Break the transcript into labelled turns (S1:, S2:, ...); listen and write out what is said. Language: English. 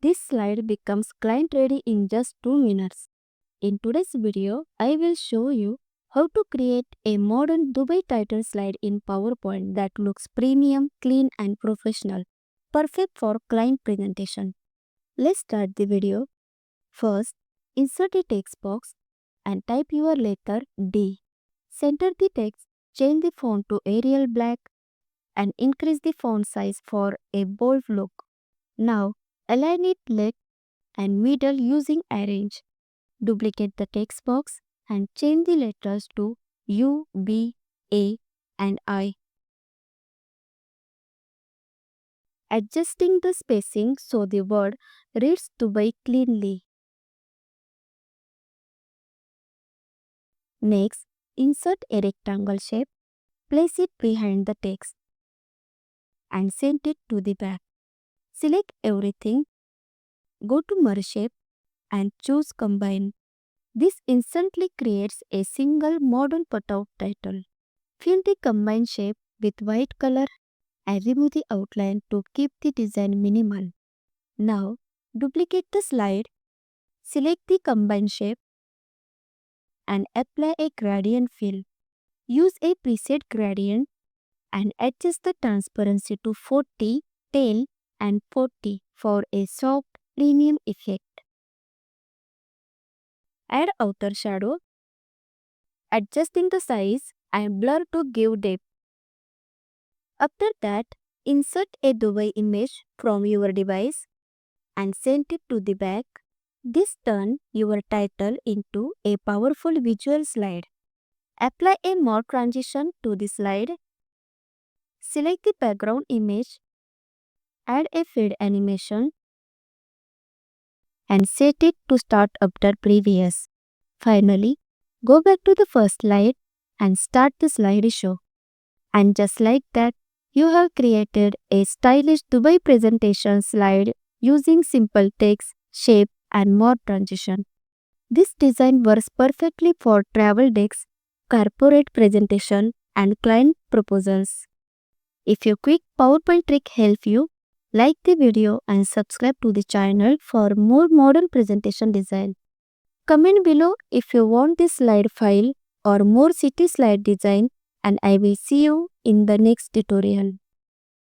S1: this slide becomes client ready in just 2 minutes. In today's video, I will show you how to create a modern Dubai title slide in PowerPoint that looks premium, clean and professional, perfect for client presentation. Let's start the video. First, insert a text box and type your letter D. Center the text, change the font to Arial Black and increase the font size for a bold look. Now, align it left and middle using Arrange. Duplicate the text box and change the letters to U, B, A and I. Adjusting the spacing so the word reads Dubai cleanly. Next, insert a rectangle shape, place it behind the text and send it to the back. Select everything, go to Merge Shape and choose Combine. This instantly creates a single modern cutout title. Fill the combined shape with white color and remove the outline to keep the design minimal. Now, duplicate the slide, select the combined shape and apply a gradient fill. Use a preset gradient and adjust the transparency to 40, tail and 40 for a soft premium effect. Add outer shadow, adjusting the size and blur to give depth. After that, insert a Dubai image from your device and send it to the back. This turns your title into a powerful visual slide. Apply a Morph transition to the slide. Select the background image. Add a fade animation and set it to start after previous. Finally, go back to the first slide and start the slideshow. And just like that, you have created a stylish Dubai presentation slide using simple text, shape and Morph transition. This design works perfectly for travel decks, corporate presentation and client proposals. If your quick PowerPoint trick helped you, like the video and subscribe to the channel for more modern presentation design. Comment below if you want this slide file or more city slide design and I will see you in the next tutorial.